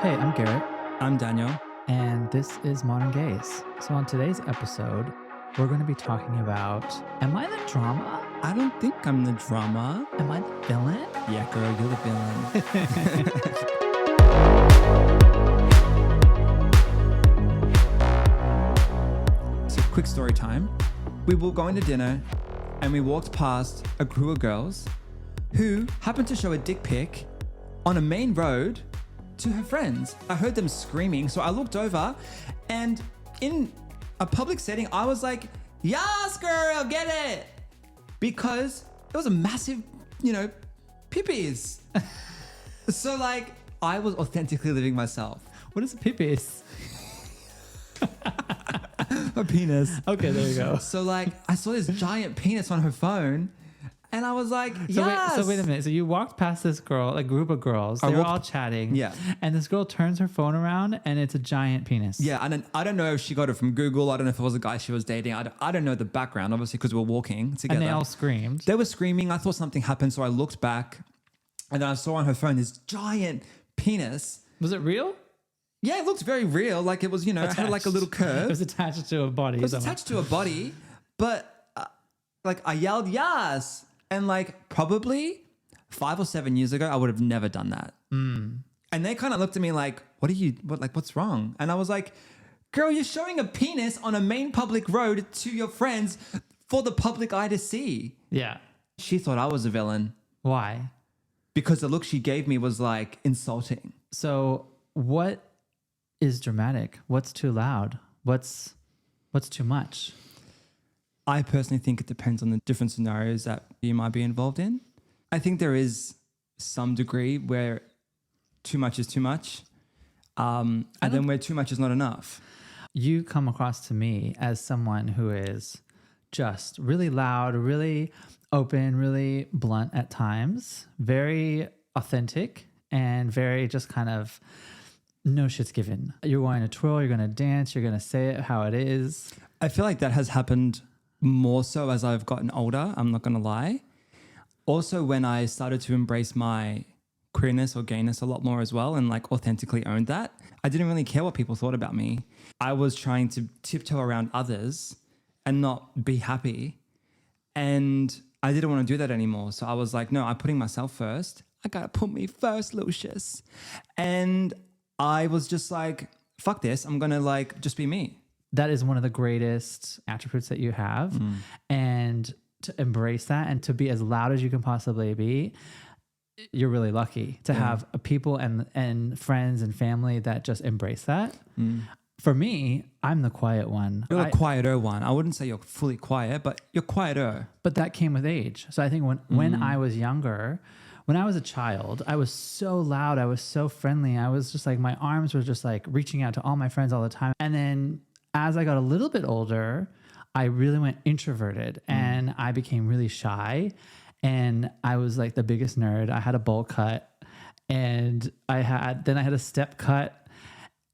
Hey, I'm Garrett, I'm Daniel. and this is Modern Gaze. So, on today's episode, we're going to be talking about Am I the drama? I don't think I'm the drama. Am I the villain? Yeah, girl, you're the villain. So, quick story time. We were going to dinner and we walked past a crew of girls who happened to show a dick pic on a main road to her friends. I heard them screaming, so I looked over and in a public setting, I was like, "Yes, girl, get it!" Because it was a massive, pippies. So like, I was authentically living myself. What is a pipis? A penis. Okay, there you go. So like, I saw this giant penis on her phone and I was like, yes. So wait a minute. So you walked past this girl, a group of girls. They were all chatting. Yeah. And this girl turns her phone around and it's a giant penis. Yeah, and I don't know if she got it from Google. I don't know if it was a guy she was dating. I don't know the background, obviously, because we were walking together. And they all screamed. They were screaming. I thought something happened, so I looked back and then I saw on her phone this giant penis. Was it real? Yeah, it looked very real. Like it was, it had like a little curve. It was attached to a body. It was attached to a body, but like I yelled yes, and like probably 5 or 7 years ago I would have never done that. And they kind of looked at me like, what's wrong? And I was like, girl, you're showing a penis on a main public road to your friends for the public eye to see. Yeah. She thought I was a villain Why? because the look she gave me was like insulting. So what is dramatic? What's too loud? What's too much? I personally think it depends on the different scenarios that you might be involved in. I think there is some degree where too much is too much, and then where too much is not enough. You come across to me as someone who is just really loud, really open, really blunt at times, very authentic, and very just kind of no shit's given. You're going to twirl, you're going to dance, you're going to say it how it is. I feel like that has happened more so as I've gotten older, I'm not going to lie. Also, when I started to embrace my queerness or gayness a lot more as well and like authentically owned that, I didn't really care what people thought about me. I was trying to tiptoe around others and not be happy. And I didn't want to do that anymore. So I was like, no, I'm putting myself first. I got to put me first, Lucius. And I was just like, fuck this. I'm going to like just be me. That is one of the greatest attributes that you have. And to embrace that and to be as loud as you can possibly be, you're really lucky to have people and friends and family that just embrace that. For me, I'm the quiet one. You're the quieter one. I wouldn't say you're fully quiet, but you're quieter. But that came with age. So I think when I was younger, when I was a child, I was so loud. I was so friendly. I was just like, my arms were just like reaching out to all my friends all the time. And then as I got a little bit older, I really went introverted and I became really shy. And I was like the biggest nerd. I had a bowl cut and I had a step cut.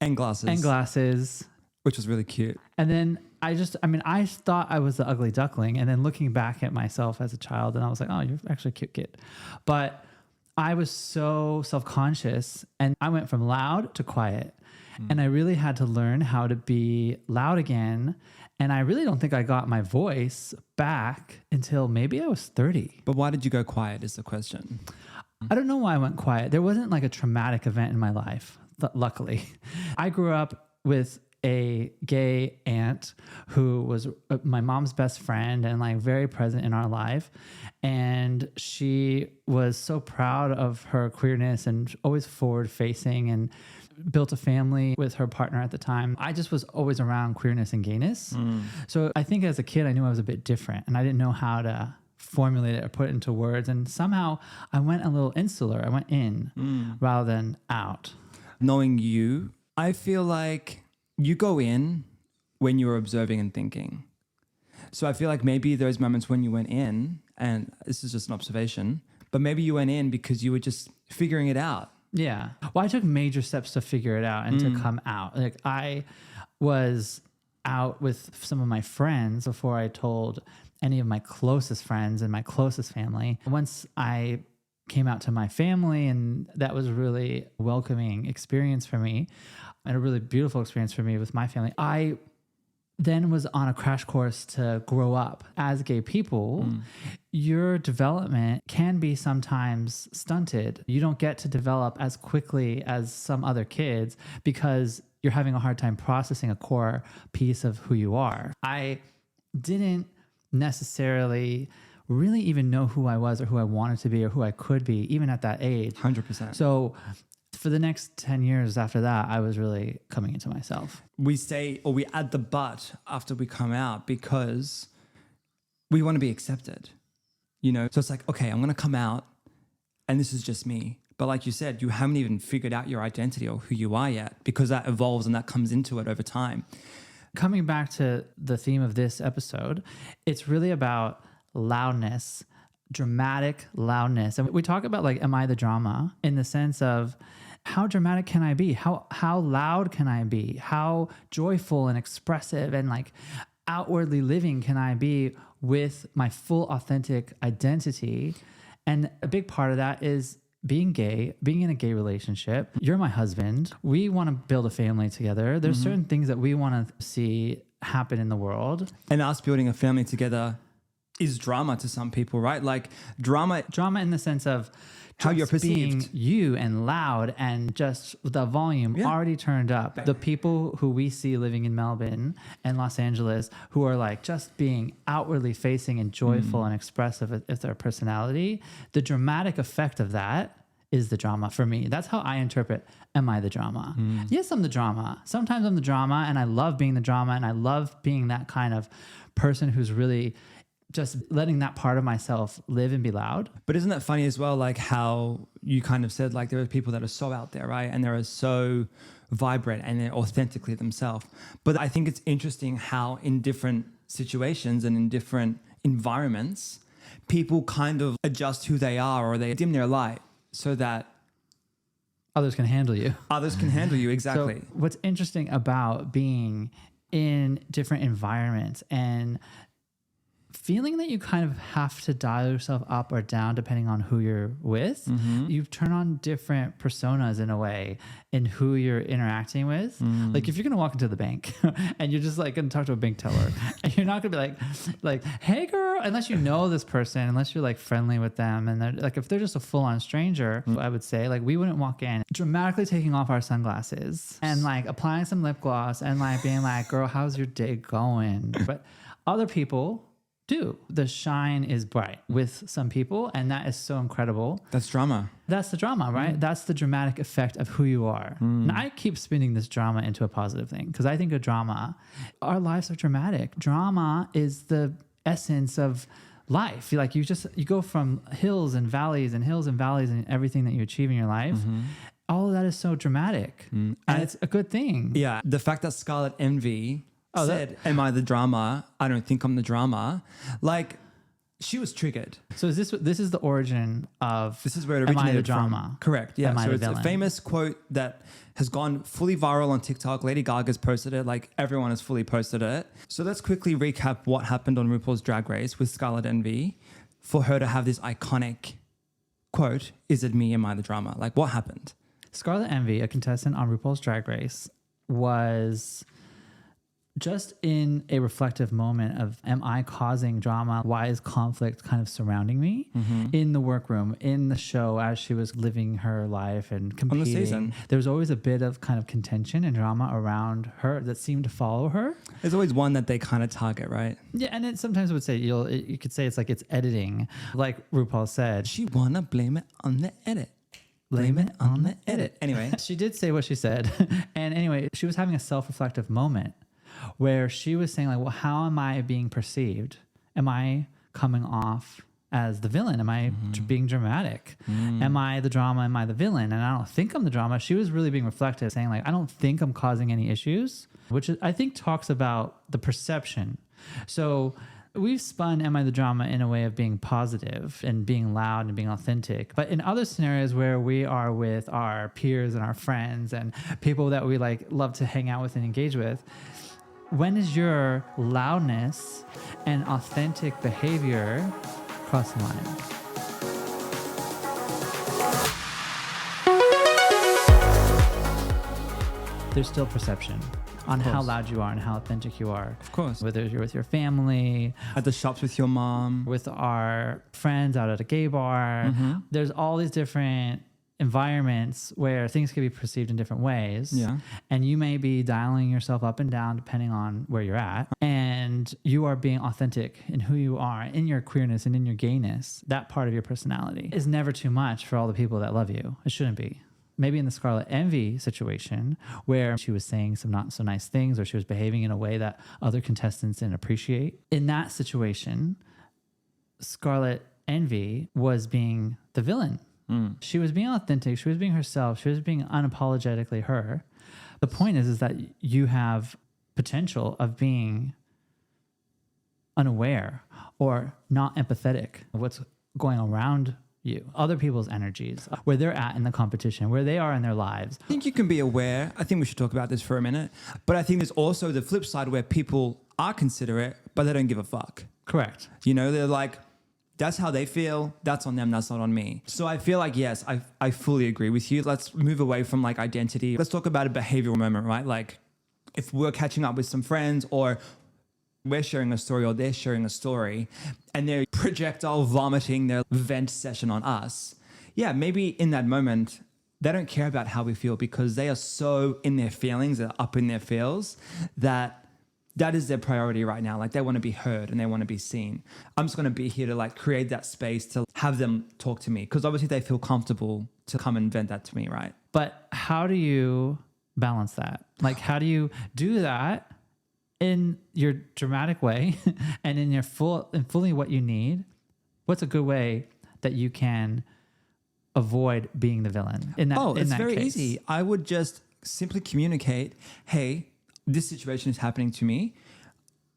And glasses. Which was really cute. And then I thought I was the ugly duckling. And then looking back at myself as a child, and I was like, oh, you're actually a cute kid. But I was so self-conscious and I went from loud to quiet. And I really had to learn how to be loud again. And I really don't think I got my voice back until maybe I was 30. But why did you go quiet is the question. I don't know why I went quiet. There wasn't like a traumatic event in my life, luckily. I grew up with a gay aunt who was my mom's best friend and like very present in our life. And she was so proud of her queerness and always forward facing and built a family with her partner at the time. I just was always around queerness and gayness. So I think as a kid, I knew I was a bit different and I didn't know how to formulate it or put it into words. And somehow I went a little insular. I went in rather than out. Knowing you, I feel like you go in when you're observing and thinking. So I feel like maybe those moments when you went in, and this is just an observation, but maybe you went in because you were just figuring it out. Yeah. Well, I took major steps to figure it out and to come out. Like I was out with some of my friends before I told any of my closest friends and my closest family. Once I came out to my family, and that was a really welcoming experience for me and a really beautiful experience for me with my family. I then was on a crash course to grow up as gay people. Your development can be sometimes stunted. You don't get to develop as quickly as some other kids because you're having a hard time processing a core piece of who you are. I didn't necessarily really even know who I was or who I wanted to be or who I could be, even at that age. 100%. So for the next 10 years after that, I was really coming into myself. We say, or we add the but after we come out because we want to be accepted, you know? So it's like, okay, I'm going to come out and this is just me. But like you said, you haven't even figured out your identity or who you are yet because that evolves and that comes into it over time. Coming back to the theme of this episode, it's really about loudness, dramatic loudness. And we talk about like, am I the drama, in the sense of how dramatic can I be? How loud can I be? How joyful and expressive and like outwardly living can I be with my full authentic identity? And a big part of that is being gay, being in a gay relationship. You're my husband. We want to build a family together. There's certain things that we want to see happen in the world. And us building a family together is drama to some people, right? Like drama in the sense of how you're just being perceived. you and loud and just the volume already turned up. The people who we see living in Melbourne and Los Angeles who are like just being outwardly facing and joyful and expressive with their personality, the dramatic effect of that is the drama for me. That's how I interpret, am I the drama? Yes, I'm the drama. Sometimes I'm the drama and I love being the drama and I love being that kind of person who's really just letting that part of myself live and be loud. But isn't that funny as well? Like how you kind of said, like there are people that are so out there, right? And they're so vibrant and they're authentically themselves. But I think it's interesting how in different situations and in different environments, people kind of adjust who they are or they dim their light so that others can handle you. Others can handle you, exactly. So what's interesting about being in different environments and feeling that you kind of have to dial yourself up or down depending on who you're with, you turn on different personas in a way in who you're interacting with. Like if you're going to walk into the bank and you're just like going to talk to a bank teller and you're not going to be like, hey girl, unless you know this person, unless you're like friendly with them. And they're like, if they're just a full on stranger, I would say like, we wouldn't walk in dramatically taking off our sunglasses and like applying some lip gloss and like being like, girl, how's your day going? But other people do. The shine is bright with some people, and that is so incredible. That's drama. That's the drama, right? That's the dramatic effect of who you are. And I keep spinning this drama into a positive thing because I think of drama, our lives are dramatic. Drama is the essence of life. Like you go from hills and valleys and everything that you achieve in your life. All of that is so dramatic, and it's a good thing. Yeah. The fact that Scarlet Envy said, am I the drama? I don't think I'm the drama. Like, she was triggered. So this is the origin of this is where it originated am I the from. drama? Correct. Yeah. Am I So the it's villain? a famous quote that has gone fully viral on TikTok. Lady Gaga's posted it. Like everyone has fully posted it. So let's quickly recap what happened on RuPaul's Drag Race with Scarlet Envy for her to have this iconic quote, is it me? Am I the drama? Like what happened? Scarlet Envy, a contestant on RuPaul's Drag Race, was just in a reflective moment of, am I causing drama? Why is conflict kind of surrounding me in the workroom, in the show as she was living her life and competing? On the season. There was always a bit of kind of contention and drama around her that seemed to follow her. There's always one that they kind of target, right? Yeah, and it sometimes would say, you could say it's like it's editing. Like RuPaul said, She wanna blame it on the edit. Blame it on the edit. Anyway. she did say what she said. And anyway, she was having a self-reflective moment where she was saying like, well, how am I being perceived? Am I coming off as the villain? Am I being dramatic? Am I the drama? Am I the villain? And I don't think I'm the drama. She was really being reflective, saying like, I don't think I'm causing any issues, which I think talks about the perception. So we've spun Am I the Drama in a way of being positive and being loud and being authentic. But in other scenarios where we are with our peers and our friends and people that we like love to hang out with and engage with, when is your loudness and authentic behavior crossing lines? there's still perception on how loud you are and how authentic you are. Of course. Whether you're with your family, At the shops with your mom. with our friends out at a gay bar. There's all these different environments where things can be perceived in different ways. Yeah. And you may be dialing yourself up and down depending on where you're at. And you are being authentic in who you are, in your queerness and in your gayness. That part of your personality is never too much for all the people that love you. It shouldn't be. Maybe in the Scarlet Envy situation where she was saying some not so nice things or she was behaving in a way that other contestants didn't appreciate. In that situation, Scarlet Envy was being the villain. She was being authentic. She was being herself. She was being unapologetically her. The point is that you have potential of being unaware or not empathetic of what's going around you, other people's energies, where they're at in the competition, where they are in their lives. I think you can be aware. I think we should talk about this for a minute. But I think there's also the flip side where people are considerate, but they don't give a fuck. Correct. You know, they're like, that's how they feel. That's on them. That's not on me. So I feel like, yes, I fully agree with you. Let's move away from like identity. Let's talk about a behavioral moment, right? Like if we're catching up with some friends or we're sharing a story or they're sharing a story and they're projectile vomiting their vent session on us. Yeah, maybe in that moment, they don't care about how we feel because they are so in their feelings, they're up in their feels that is their priority right now. Like they want to be heard and they want to be seen. I'm just going to be here to like create that space to have them talk to me because obviously they feel comfortable to come and vent that to me, right? But how do you balance that? Like, how do you do that in your dramatic way and in your fully what you need? What's a good way that you can avoid being the villain in that? It's very case? easy. I would just simply communicate, hey, this situation is happening to me.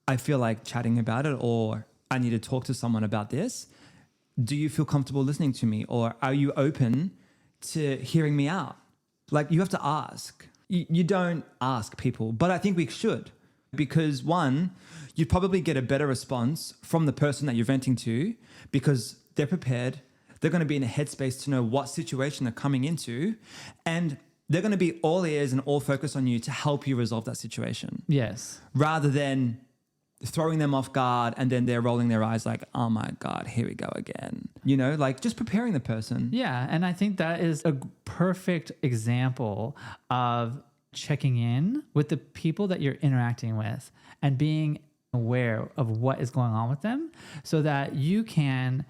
I feel like chatting about it, or I need to talk to someone about this. Do you feel comfortable listening to me? Or are you open to hearing me out? Like you have to ask. You don't ask people, but I think we should. Because one, you'd probably get a better response from the person that you're venting to because they're prepared. They're going to be in a headspace to know what situation they're coming into. And they're going to be all ears and all focus on you to help you resolve that situation. Yes. Rather than throwing them off guard and then they're rolling their eyes like, oh my God, here we go again. You know, like just preparing the person. Yeah. And I think that is a perfect example of checking in with the people that you're interacting with and being aware of what is going on with them so that you can,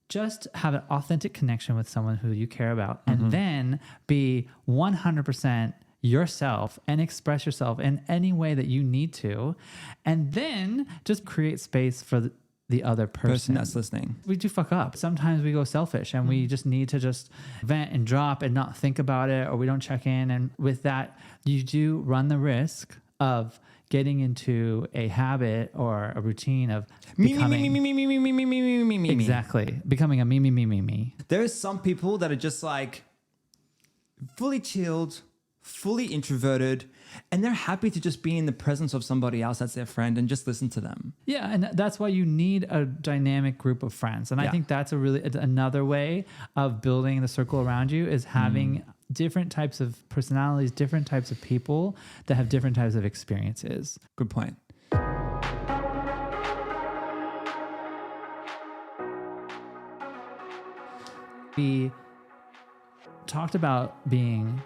just have an authentic connection with someone who you care about and then be 100% yourself and express yourself in any way that you need to. And then just create space for the other person that's listening. We do fuck up. Sometimes we go selfish and we just need to just vent and drop and not think about it, or we don't check in. And with that, you do run the risk of getting into a habit or a routine of becoming me. Exactly. Becoming a me. There are some people that are just like fully chilled, fully introverted, and they're happy to just be in the presence of somebody else that's their friend and just listen to them. Yeah, and that's why you need a dynamic group of friends. And I think that's another way of building the circle around you is having different types of personalities, different types of people that have different types of experiences. Good point. We talked about being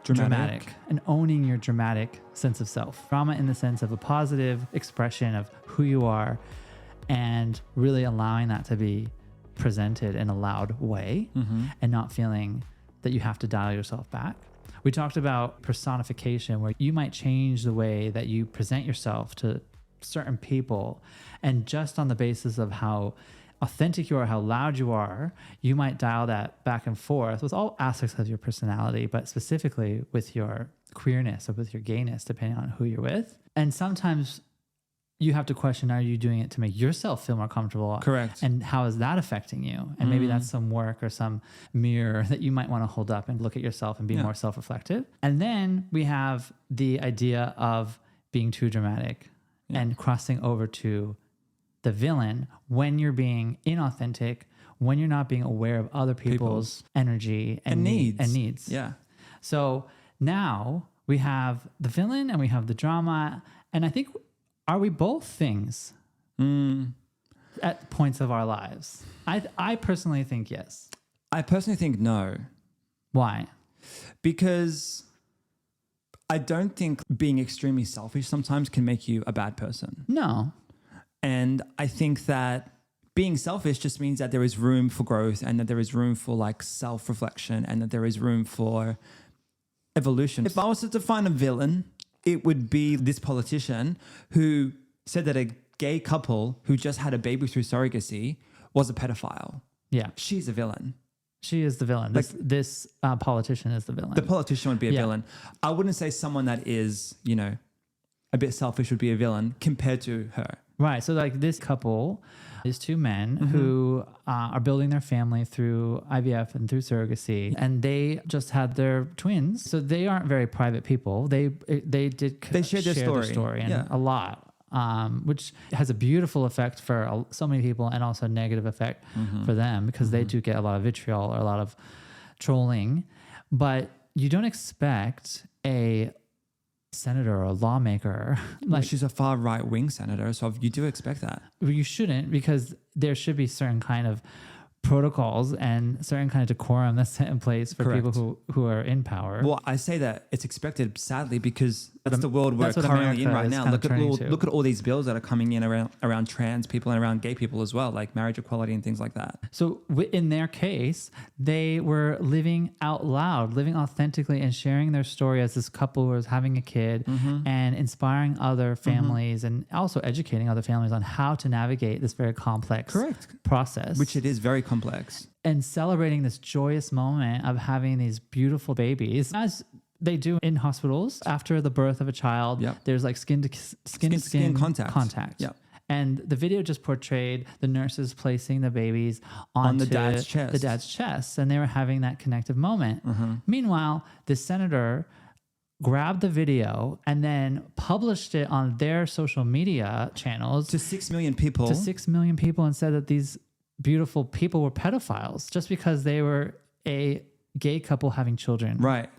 dramatic and owning your dramatic sense of self. Drama in the sense of a positive expression of who you are and really allowing that to be presented in a loud way and not feeling that you have to dial yourself back. We talked about personification, where you might change the way that you present yourself to certain people, and just on the basis of how authentic you are, how loud you are, you might dial that back and forth with all aspects of your personality, but specifically with your queerness or with your gayness, depending on who you're with. And sometimes you have to question, are you doing it to make yourself feel more comfortable? Correct. And how is that affecting you? And maybe that's some work or some mirror that you might want to hold up and look at yourself and be more self-reflective. And then we have the idea of being too dramatic and crossing over to the villain when you're being inauthentic, when you're not being aware of other people's energy and needs. Yeah. So now We have the villain and we have the drama. And I think, are we both things at points of our lives? I personally think yes. I personally think no. Why? Because I don't think being extremely selfish sometimes can make you a bad person. No. And I think that being selfish just means that there is room for growth and that there is room for like self-reflection and that there is room for evolution. If I was to define a villain, it would be this politician who said that a gay couple who just had a baby through surrogacy was a pedophile. Yeah. She's a villain. She is the villain. This politician is the villain. The politician would be a villain. I wouldn't say someone that is, you know, a bit selfish would be a villain compared to her. Right. So like this couple is two men who are building their family through IVF and through surrogacy, and they just had their twins. So they aren't very private people. They share their story and a lot. Which has a beautiful effect for so many people and also a negative effect for them because they do get a lot of vitriol or a lot of trolling. But you don't expect a senator or a lawmaker. Like she's a far right wing senator, so you do expect that. You shouldn't, because there should be certain kind of protocols and certain kind of decorum that's set in place for people who are in power. Well, I say that it's expected, sadly, because that's the world we're currently in right now. Look at all these bills that are coming in around trans people and around gay people as well, like marriage equality and things like that. So in their case, they were living out loud, living authentically and sharing their story as this couple who was having a kid and inspiring other families and also educating other families on how to navigate this very complex process. Which it is very complex. And celebrating this joyous moment of having these beautiful babies, as they do in hospitals after the birth of a child. There's like skin to skin contact. And the video just portrayed the nurses placing the babies on the dad's chest, and they were having that connective moment. Meanwhile, the senator grabbed the video and then published it on their social media channels to 6 million people. And said that these beautiful people were pedophiles just because they were a gay couple having children. Right.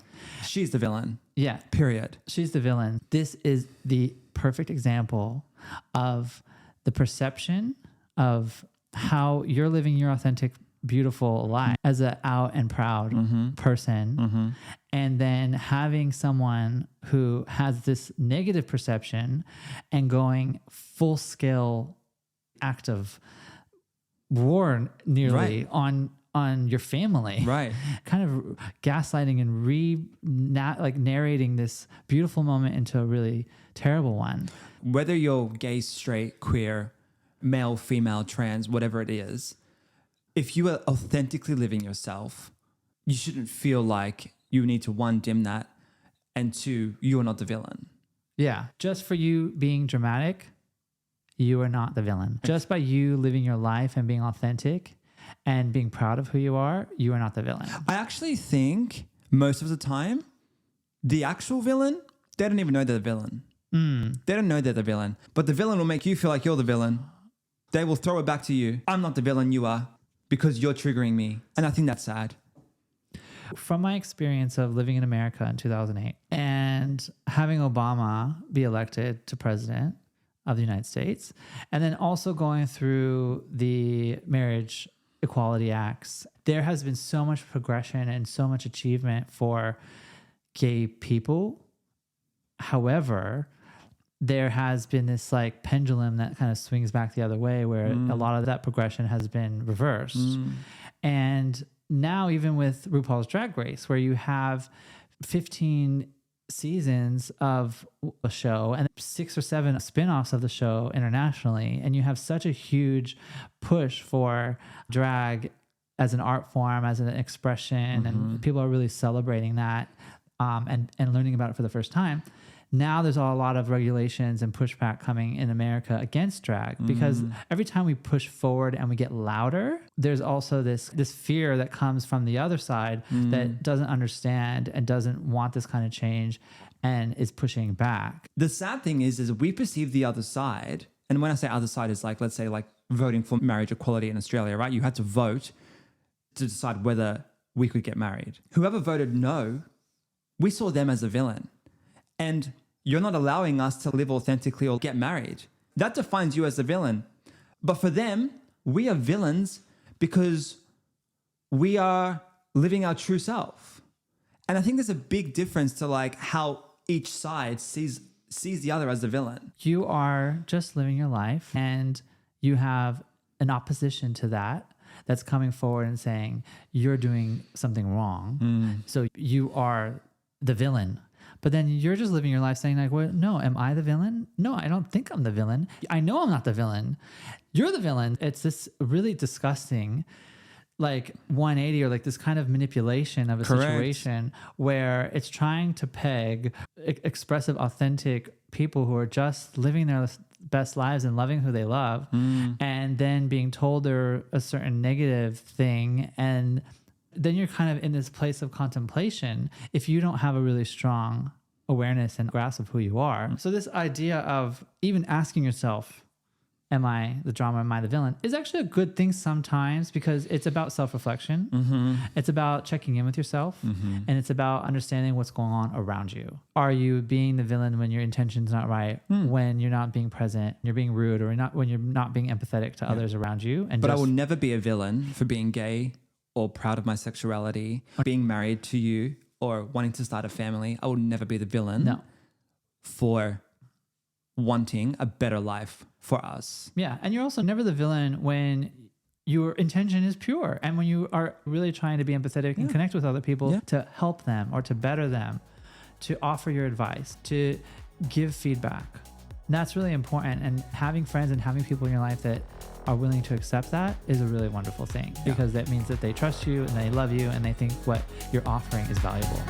She's the villain. Yeah. Period. She's the villain. This is the perfect example of the perception of how you're living your authentic, beautiful life as an out and proud person. And then having someone who has this negative perception and going full scale act of war nearly on your family, right? Kind of gaslighting and narrating this beautiful moment into a really terrible one. Whether you're gay, straight, queer, male, female, trans, whatever it is, if you are authentically living yourself, you shouldn't feel like you need to, one, dim that, and two, you are not the villain. Yeah. Just for you being dramatic, you are not the villain. Just by you living your life and being authentic and being proud of who you are not the villain. I actually think most of the time, the actual villain, they don't even know they're the villain. They don't know they're the villain. But the villain will make you feel like you're the villain. They will throw it back to you. I'm not the villain, you are, because you're triggering me. And I think that's sad. From my experience of living in America in 2008 and having Obama be elected to president of the United States, and then also going through the marriage equality acts, there has been so much progression and so much achievement for gay people. However, there has been this like pendulum that kind of swings back the other way where a lot of that progression has been reversed. And now even with RuPaul's Drag Race, where you have 15 seasons of a show and 6 or 7 spin-offs of the show internationally, and you have such a huge push for drag as an art form, as an expression, and people are really celebrating that and learning about it for the first time. Now there's a lot of regulations and pushback coming in America against drag because every time we push forward and we get louder, there's also this fear that comes from the other side that doesn't understand and doesn't want this kind of change and is pushing back. The sad thing is we perceive the other side, and when I say other side is like, let's say like voting for marriage equality in Australia, right? You had to vote to decide whether we could get married. Whoever voted no, we saw them as a villain. and you're not allowing us to live authentically or get married. That defines you as the villain. But for them, we are villains because we are living our true self. And I think there's a big difference to like how each side sees the other as the villain. You are just living your life, and you have an opposition to that that's coming forward and saying you're doing something wrong. So you are the villain. But then you're just living your life saying like, well, no, am I the villain? No, I don't think I'm the villain. I know I'm not the villain. You're the villain. It's this really disgusting like 180 or like this kind of manipulation of a situation where it's trying to peg expressive, authentic people who are just living their best lives and loving who they love, and then being told they're a certain negative thing. And then you're kind of in this place of contemplation if you don't have a really strong awareness and grasp of who you are. So this idea of even asking yourself, am I the drama? Am I the villain? Is actually a good thing sometimes, because it's about self-reflection. It's about checking in with yourself, and it's about understanding what's going on around you. Are you being the villain when your intention's not right, when you're not being present, you're being rude, or when you're not being empathetic to others around you? But I will never be a villain for being gay or proud of my sexuality, being married to you, or wanting to start a family. I will never be the villain for wanting a better life for us. Yeah. And you're also never the villain when your intention is pure and when you are really trying to be empathetic and connect with other people to help them or to better them, to offer your advice, to give feedback. And that's really important. And having friends and having people in your life that are willing to accept that is a really wonderful thing, because that means that they trust you and they love you and they think what you're offering is valuable.